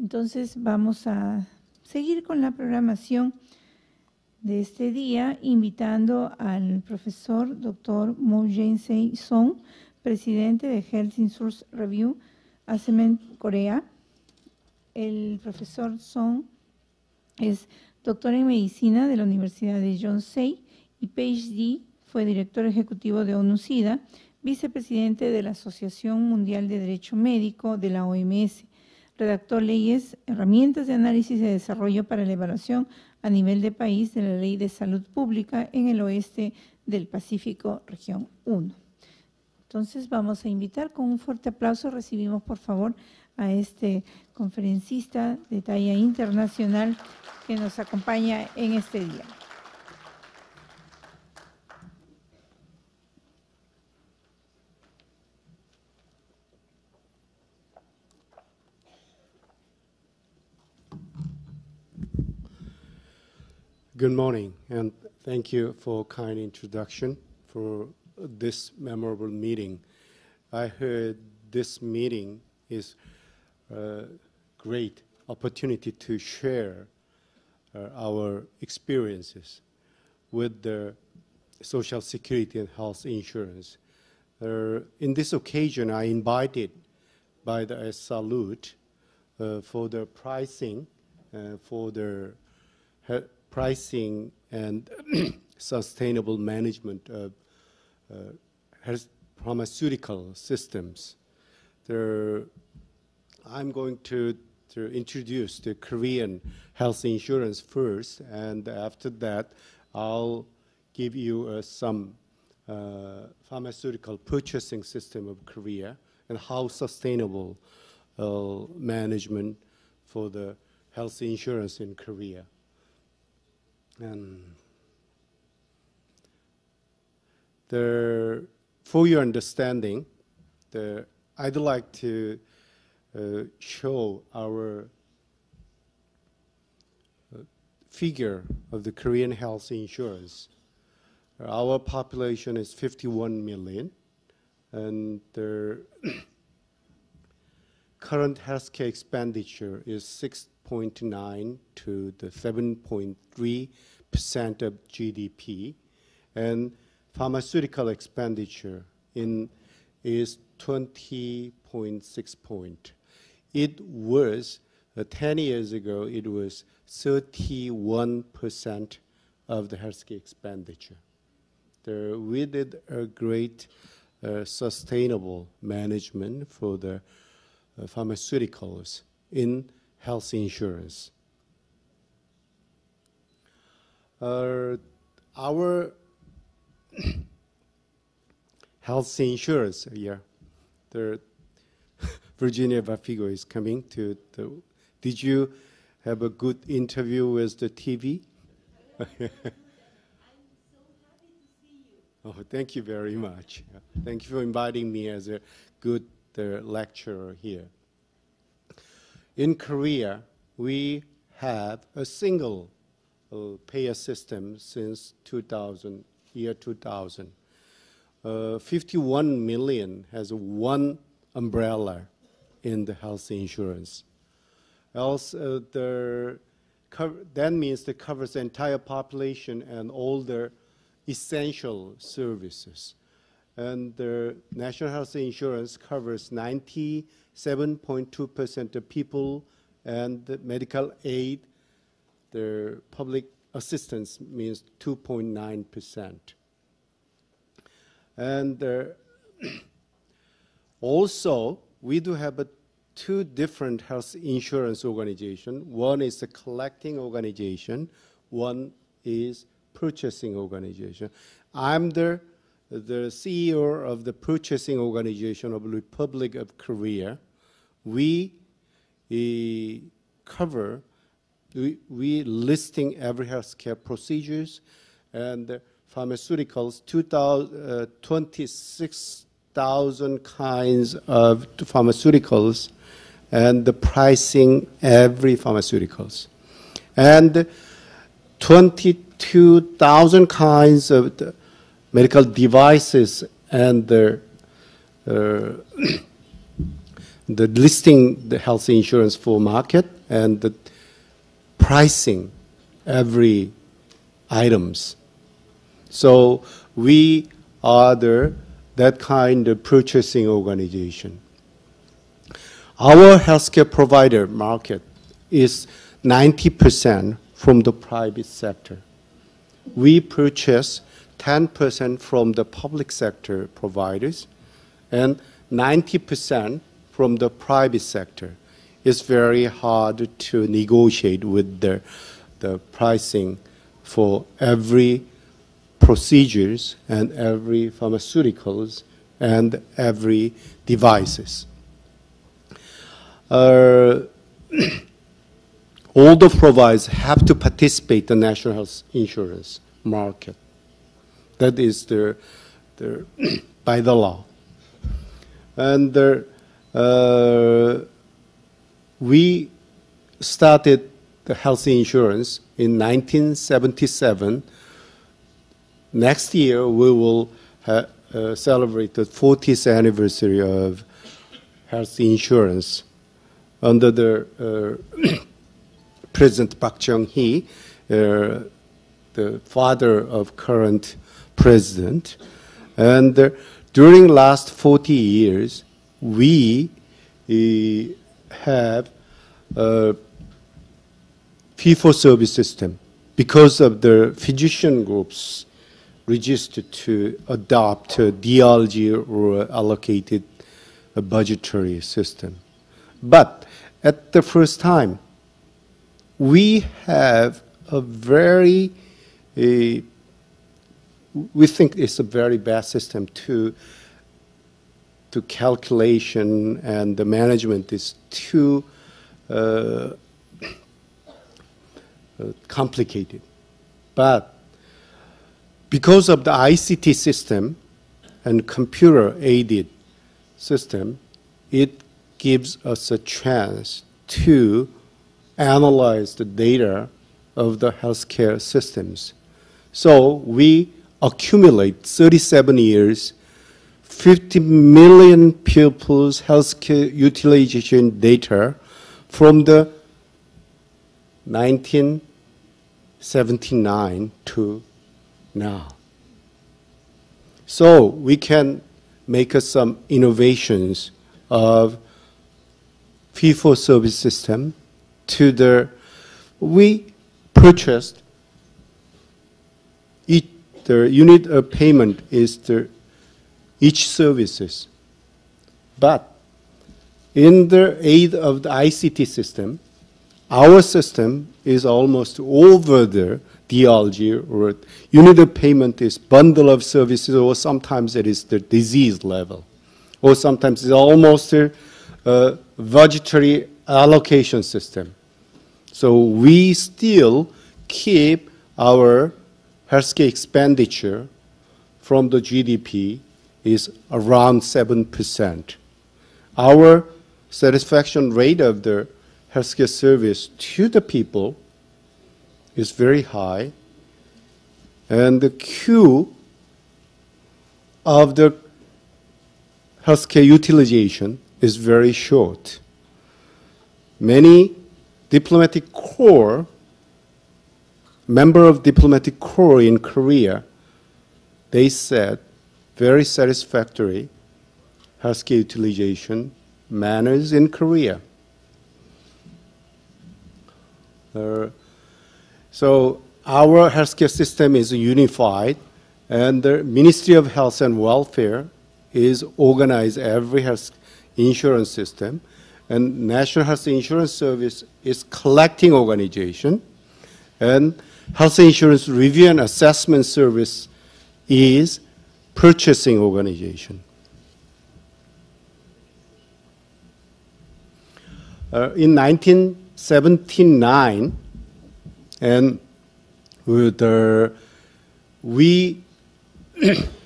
Entonces vamos a seguir con la programación de este día, invitando al profesor Dr. Myongsei Sohn, presidente de Health Insurance Review Assessment Corea. El profesor Sohn es doctor en medicina de la Universidad de Myongsei y PhD, fue director ejecutivo de ONU-SIDA, vicepresidente de la Asociación Mundial de Derecho Médico de la OMS. Redactó leyes, herramientas de análisis y desarrollo para la evaluación a nivel de país de la Ley de Salud Pública en el oeste del Pacífico, región 1. Entonces vamos a invitar con un fuerte aplauso, recibimos por favor a este conferencista de talla internacional que nos acompaña en este día. Good morning, and thank you for a kind introduction for this memorable meeting. I heard this meeting is a great opportunity to share our experiences with the Social Security and Health Insurance. In this occasion, I invited by the EsSalud for the pricing, pricing and sustainable management of pharmaceutical systems. I'm going to introduce the Korean health insurance first, and after that, I'll give you some pharmaceutical purchasing system of Korea and how sustainable management for the health insurance in Korea. And for your understanding, I'd like to show our figure of the Korean health insurance. Our population is 51 million, and the current healthcare expenditure is 6.9 to the 7.3% of GDP, and pharmaceutical expenditure is 20.6 point. It was 10 years ago. It was 31% of the healthcare expenditure. We did a great sustainable management for the pharmaceuticals in health insurance. Our health insurance here, Virginia Vafigo is coming to. Did you have a good interview with the TV? I'm so happy to see you. Oh, thank you very much. Thank you for inviting me as a good lecturer here. In Korea, we have a single payer system since 2000. 51 million has one umbrella in the health insurance. Also, that means it covers the entire population and all the essential services. And the national health insurance covers 97.2% of people, and the medical aid, the public assistance means 2.9%. And also, we do have two different health insurance organizations. One is the collecting organization. One is purchasing organization. I'm the CEO of the purchasing organization of the Republic of Korea. We listing every healthcare procedures and pharmaceuticals, 26,000 kinds of pharmaceuticals, and the pricing every pharmaceuticals. And 22,000 kinds of the medical devices and the the listing the health insurance for market and the pricing every items. So we are that kind of purchasing organization. Our healthcare provider market is 90% from the private sector. We purchase 10% from the public sector providers and 90% from the private sector. It's very hard to negotiate with the pricing for every procedures and every pharmaceuticals and every devices. All the providers have to participate in the national health insurance market. That is by the law. And we started the health insurance in 1977. Next year, we will celebrate the 40th anniversary of health insurance under the President Park Chung-hee, the father of current president. And during last 40 years, we have a fee-for-service system because of the physician groups registered to adopt a DRG or allocated a budgetary system. But at the first time, we have a very, we think it's a very bad system to calculation, and the management is too complicated. But because of the ICT system and computer-aided system, it gives us a chance to analyze the data of the healthcare systems. So we accumulate 37 years, 50 million people's healthcare utilization data from the 1979 to now. So we can make some innovations of fee-for-service system to we purchased the unit of payment is each services. But in the aid of the ICT system, our system is almost over the DRG, or unit of payment is bundle of services, or sometimes it is the disease level, or sometimes it's almost a budgetary allocation system. So we still keep our healthcare expenditure from the GDP is around 7%. Our satisfaction rate of the healthcare service to the people is very high, and the queue of the healthcare utilization is very short. Many diplomatic corps, member of diplomatic corps in Korea, they said very satisfactory healthcare utilization manners in Korea. So our healthcare system is unified, and the Ministry of Health and Welfare is organized every health insurance system, and National Health Insurance Service is collecting organization, and Health Insurance Review and Assessment Service is purchasing organization. In 1979, and we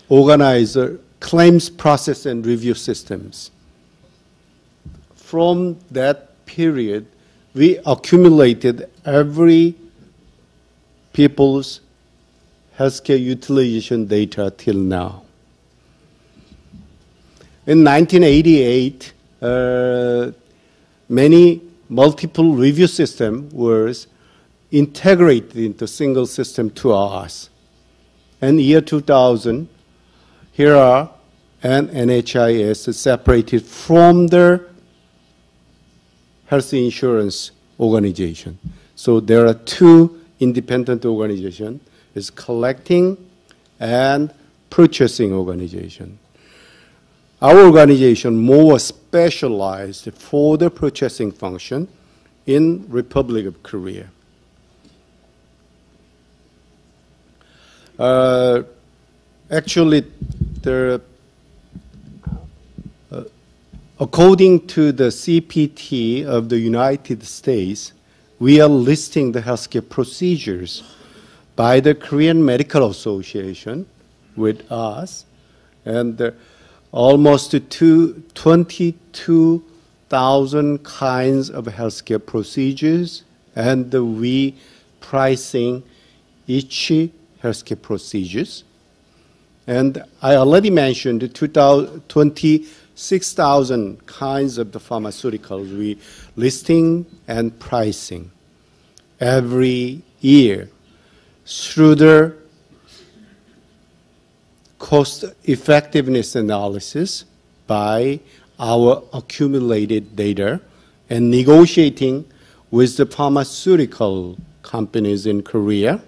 organized claims process and review systems. From that period, we accumulated every people's healthcare utilization data till now. In 1988, many multiple review system was integrated into single system to us. And year 2000, here are and NHIS is separated from the health insurance organization. So there are two independent organizations, is collecting and purchasing organization. Our organization more specialized for the purchasing function in Republic of Korea. Actually, according to the CPT of the United States, we are listing the healthcare procedures by the Korean Medical Association with us, and almost 22,000 kinds of healthcare procedures, and we pricing each healthcare procedures. And I already mentioned 26,000 kinds of the pharmaceuticals we listing and pricing every year through the cost effectiveness analysis by our accumulated data and negotiating with the pharmaceutical companies in Korea.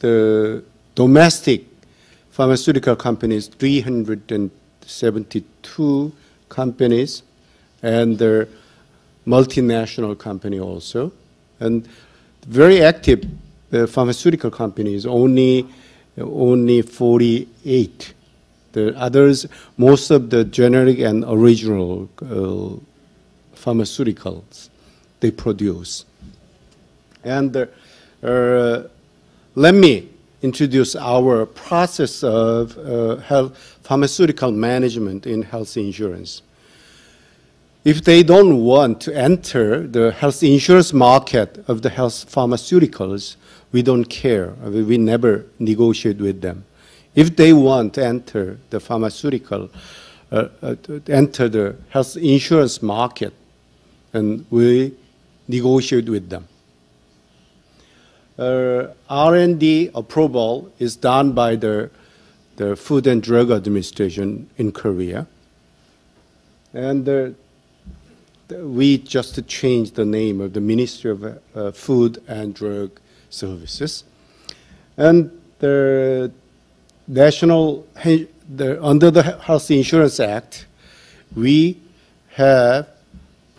The domestic pharmaceutical companies, 372 companies, and the multinational company also. And very active pharmaceutical companies, only 48. The others, most of the generic and original pharmaceuticals they produce. And let me introduce our process of pharmaceutical management in health insurance. If they don't want to enter the health insurance market of the health pharmaceuticals, we don't care. We never negotiate with them. If they want to enter the pharmaceutical, enter the health insurance market, and we negotiate with them. R&D approval is done by the Food and Drug Administration in Korea. And we just changed the name of the Ministry of Food and Drug Services. And the under the Health Insurance Act, we have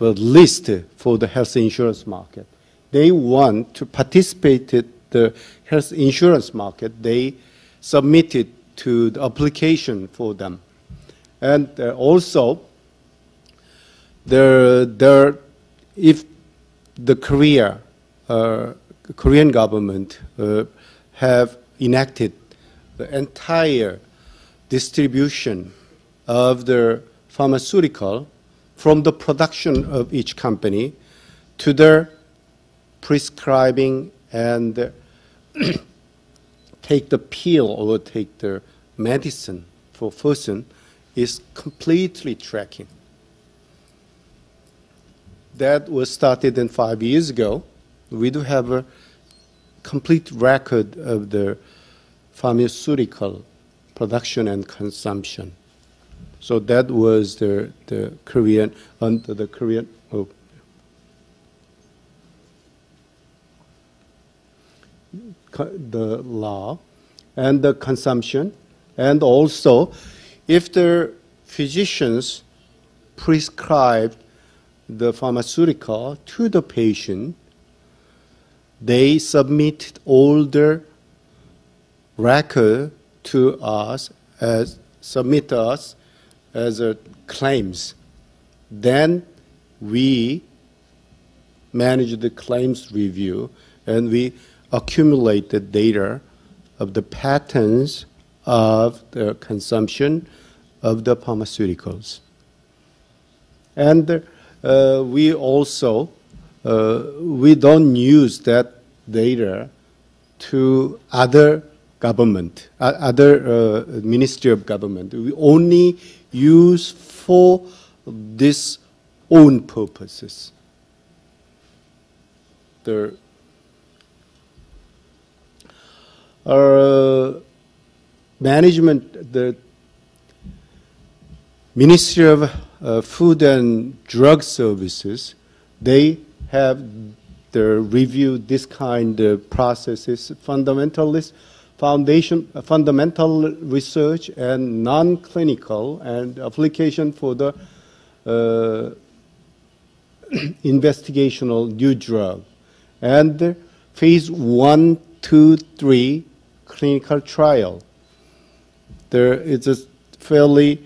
a list for the health insurance market. They want to participate in the health insurance market. They submitted to the application for them. And also, if the Korean government have enacted the entire distribution of the pharmaceutical from the production of each company to their prescribing and take the pill or take the medicine for person is completely tracking. That was started 5 years ago. We do have a complete record of the pharmaceutical production and consumption. So that was the Korean, under the Korean, the law and the consumption. And also, if the physicians prescribe the pharmaceutical to the patient, they submit all the record to us as a claims. Then we manage the claims review and we accumulate the data of the patterns of the consumption of the pharmaceuticals. And we also, we don't use that data to other government, other ministry of government. We only use for this own purposes. The management, the Ministry of Food and Drug Services, they have reviewed this kind of processes, fundamental research and non-clinical and application for the investigational new drug. And phase 1, 2, 3 clinical trial. There is a fairly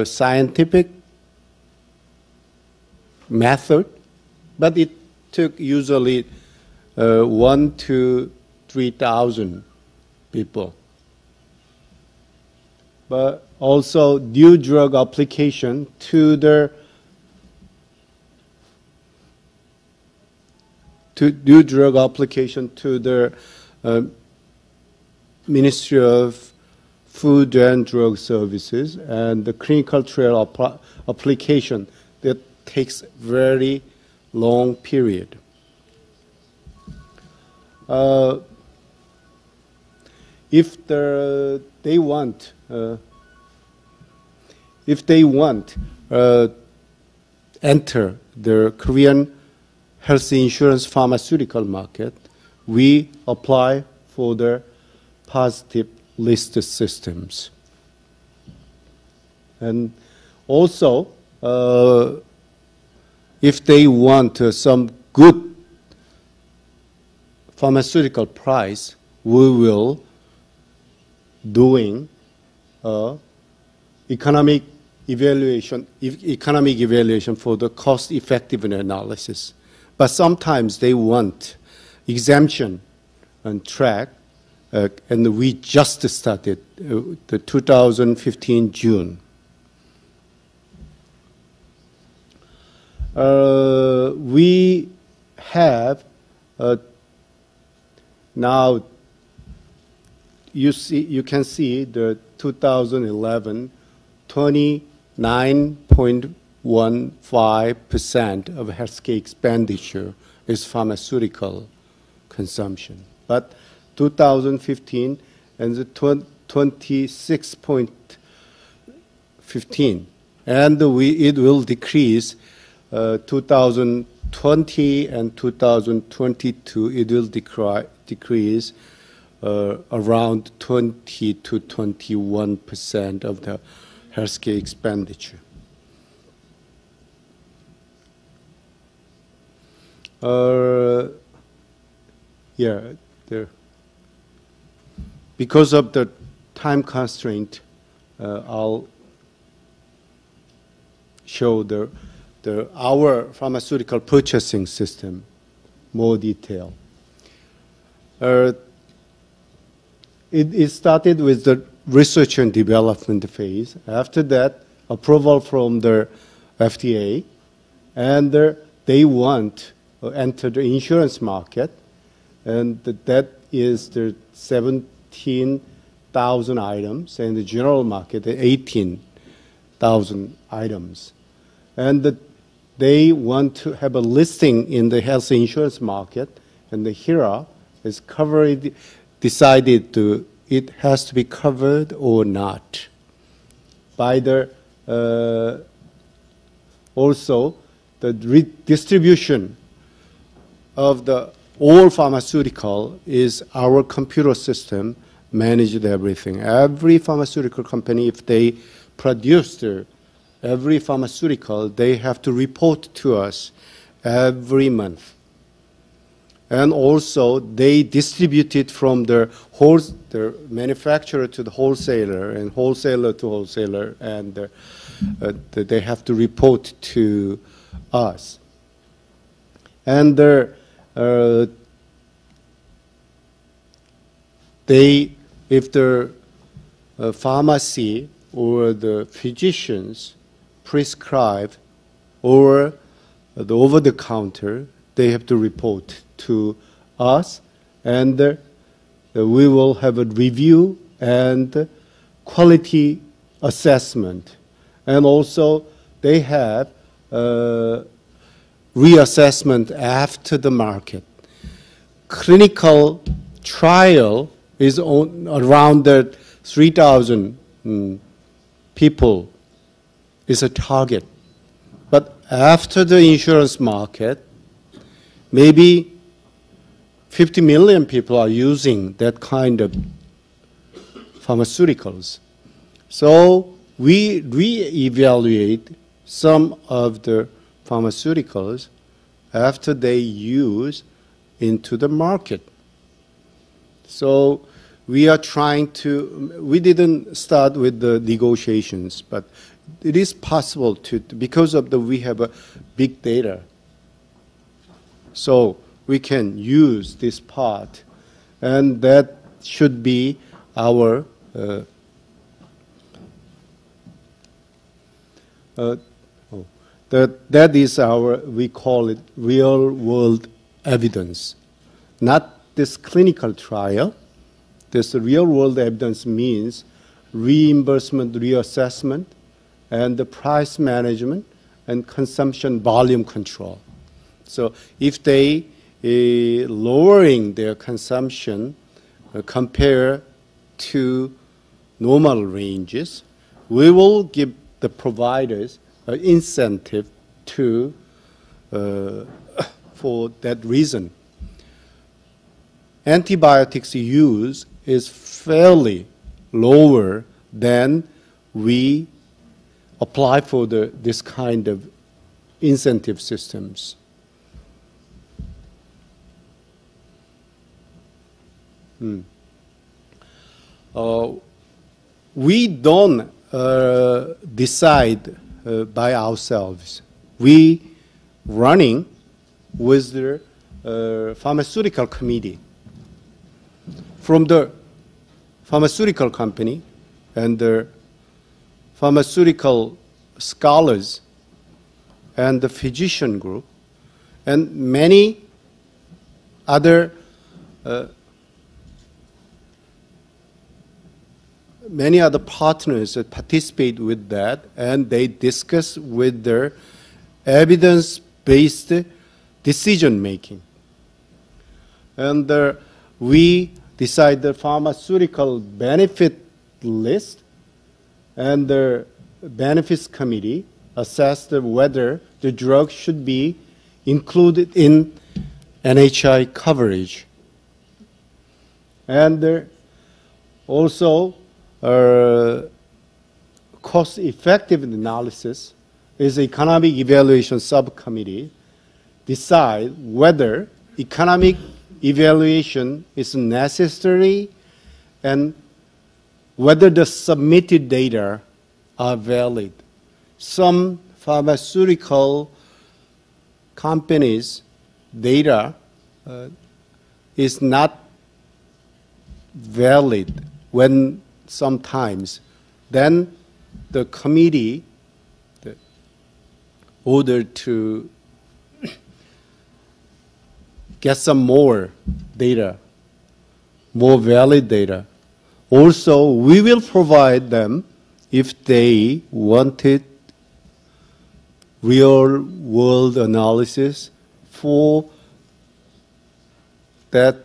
scientific method, but it took usually 1,000 to 3,000 people. But also new drug application to the Ministry of Food and Drug Services, and the clinical trial application that takes very long period. If they want enter the Korean health insurance pharmaceutical market, we apply for the positive list systems. And also, if they want some good pharmaceutical price, we will doing economic evaluation for the cost effectiveness analysis. But sometimes they want exemption and track, and we just started the 2015 June. We have now, you can see the 2011, 29.15% of healthcare expenditure is pharmaceutical consumption. But 2015 and the 26.15, and it will decrease 2020 and 2022. It will decrease around 20 to 21% of the healthcare expenditure. Because of the time constraint, I'll show our pharmaceutical purchasing system more detail. It started with the research and development phase. After that, approval from the FDA, and they want to enter the insurance market, and that is the 17,000 items, and the general market 18,000 items. And they want to have a listing in the health insurance market, and the HERA is covered, decided to, it has to be covered or not. By the, also the distribution of the all pharmaceutical is our computer system managed everything. Every pharmaceutical company, if they produce every pharmaceutical, they have to report to us every month. And also, they distribute it from the manufacturer to the wholesaler, and wholesaler to wholesaler, and they have to report to us. And if the pharmacy or the physicians prescribe or the over-the-counter, they have to report to us, and we will have a review and quality assessment. And also, they have reassessment after the market. Clinical trial is around the 3,000 people is a target. But after the insurance market, maybe 50 million people are using that kind of pharmaceuticals. So we re-evaluate some of the pharmaceuticals after they use into the market. So we are trying to, we didn't start with the negotiations, but it is possible to, because of the, we have a big data. So we can use this part, and that should be our that is our, we call it real world evidence, not this clinical trial. This real world evidence means reimbursement reassessment and the price management and consumption volume control. So if they lowering their consumption compared to normal ranges, we will give the providers an incentive to for that reason. Antibiotics use is fairly lower than we apply for this kind of incentive systems. We don't decide by ourselves. We running with the pharmaceutical committee from the pharmaceutical company and the pharmaceutical scholars and the physician group and many other partners that participate with that, and they discuss with their evidence-based decision making. And we decide the pharmaceutical benefit list, and the benefits committee assess whether the drug should be included in NHI coverage. And also cost-effective analysis is economic evaluation subcommittee decide whether economic evaluation is necessary and whether the submitted data are valid. Some pharmaceutical companies' data is not valid when sometimes, then the committee ordered to get some more data, more valid data. Also, we will provide them if they wanted real world analysis for that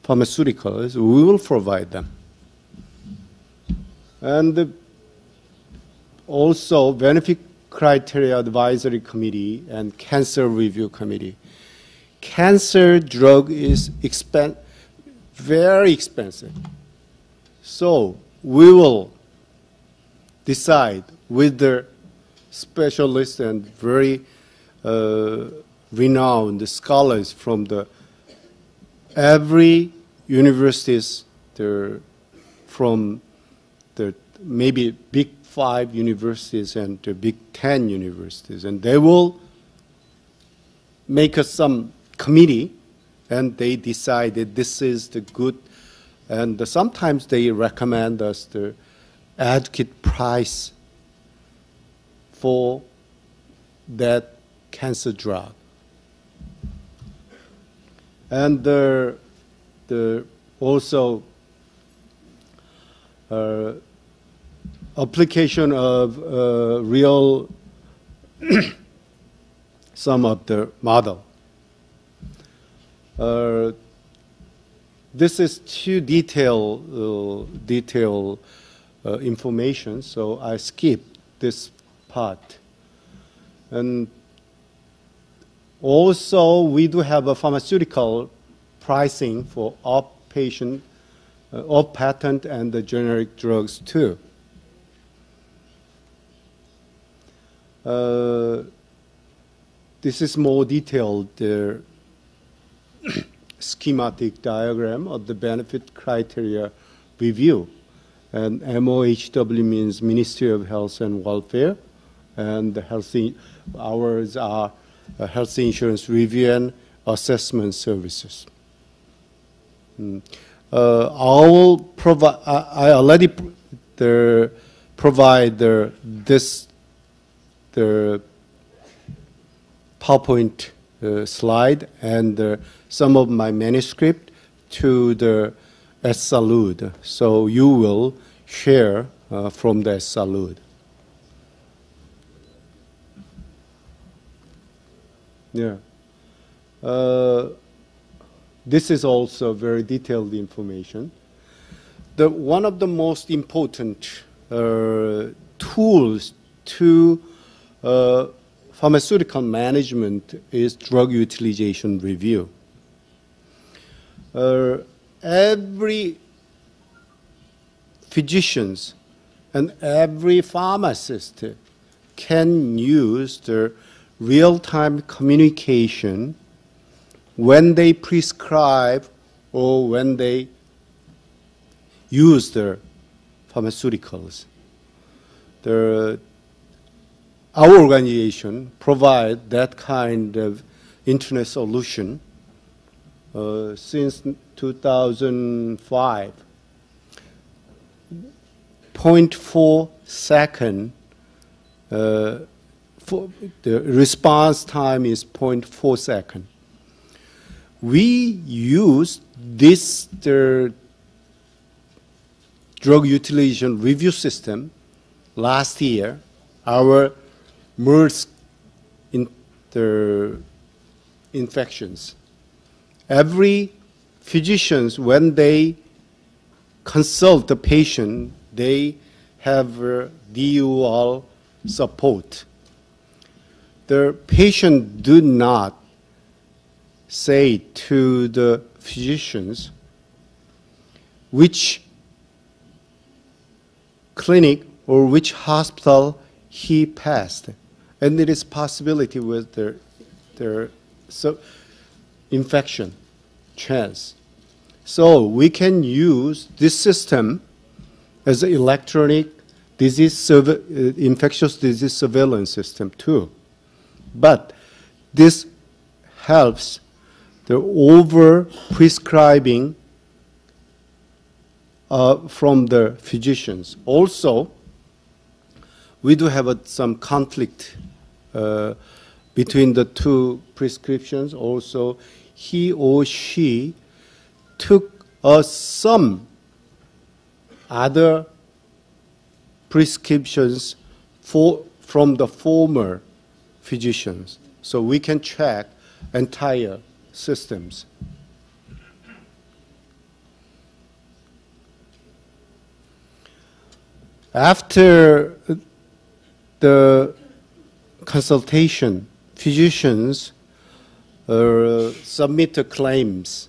pharmaceuticals, we will provide them. And also benefit criteria advisory committee and cancer review committee. Cancer drug is very expensive. So we will decide with the specialists and very renowned scholars from every universities from the maybe big 5 universities and the big 10 universities, and they will make us some committee, and they decide that this is the good, and sometimes they recommend us the adequate price for that cancer drug. And the also application of real some of the model. This is too detailed information, so I skip this part. And also, we do have a pharmaceutical pricing for off-patent and the generic drugs too. This is more detailed schematic diagram of the benefit criteria review. And MOHW means Ministry of Health and Welfare, and the ours are health insurance review and assessment services. I already provide the PowerPoint slide and some of my manuscript to the EsSalud. So you will share from the EsSalud. Yeah. This is also very detailed information. One of the most important tools to pharmaceutical management is drug utilization review. Every physicians and every pharmacist can use the real-time communication when they prescribe or when they use their pharmaceuticals. Our organization provides that kind of internet solution since 2005. 0.4 second, the response time is 0.4 second. We use this drug utilization review system last year. Our MERS infections. Every physicians, when they consult the patient, they have DUL support. The patient do not say to the physicians which clinic or which hospital he passed. And there is possibility with their infection chance. So we can use this system as an electronic infectious disease surveillance system too. But this helps the over-prescribing from the physicians. Also, we do have some conflict between the two prescriptions. Also, he or she took some other prescriptions from the former physicians. So we can check entire systems. After the consultation, physicians submit the claims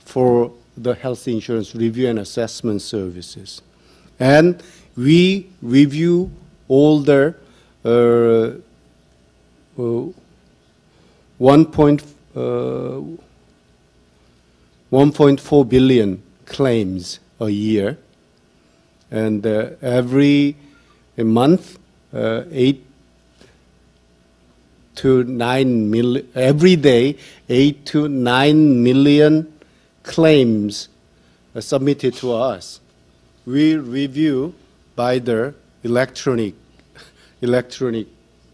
for the health insurance review and assessment services. And we review all the 1.4 billion claims a year. And every month, 8 to 9 million, every day, 8 to 9 million claims are submitted to us. We review by the electronic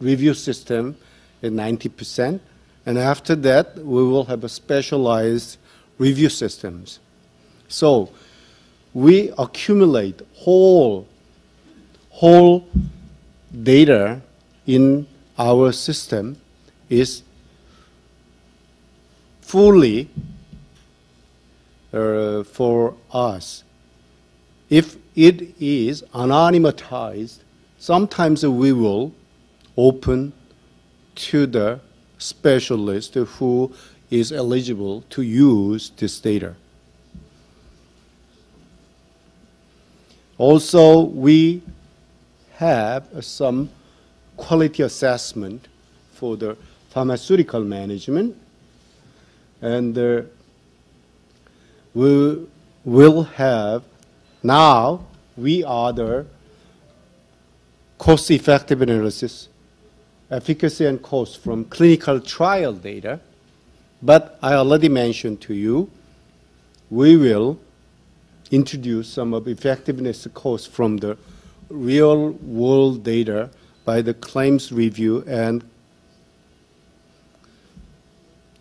review system at 90%, and after that, we will have a specialized review systems. So we accumulate whole data in our system is fully for us. If it is anonymatized, sometimes we will open to the specialist who is eligible to use this data. Also, we have some quality assessment for the pharmaceutical management, and we will have, now we are the cost-effective analysis, efficacy and cost from clinical trial data, but I already mentioned to you, we will introduce some of effectiveness cost from the real world data by the claims review and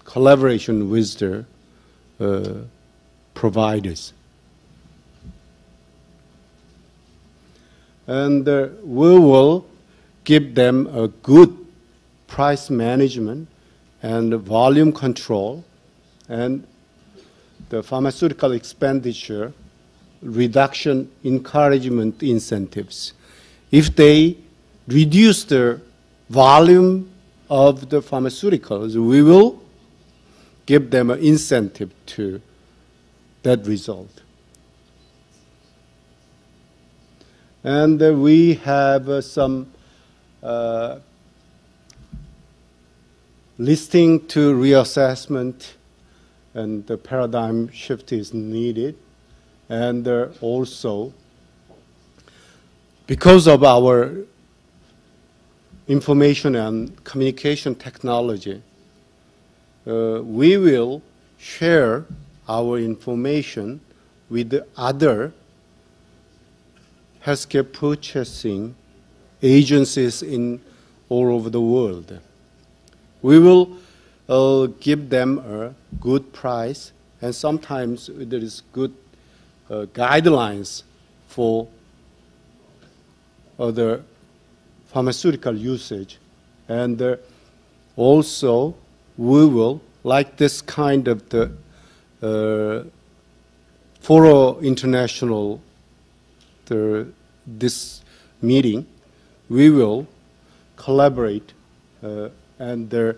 collaboration with the providers. And we will give them a good price management and volume control and the pharmaceutical expenditure reduction encouragement incentives. If they reduce the volume of the pharmaceuticals, we will give them an incentive to that result. And we have some listing to reassessment, and the paradigm shift is needed. And also, because of our information and communication technology, we will share our information with the other healthcare purchasing agencies in all over the world. We will give them a good price, and sometimes there is good guidelines for other pharmaceutical usage. And also, we will, like this kind of the for international this meeting, we will collaborate and their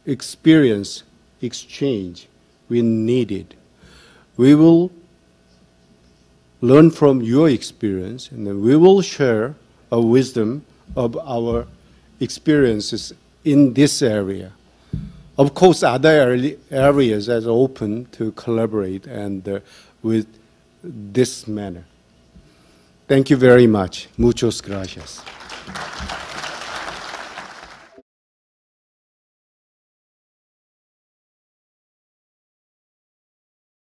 experience exchange when needed. We will learn from your experience, and then we will share a wisdom of our experiences in this area. Of course, other areas are open to collaborate and with this manner. Thank you very much. Muchas gracias.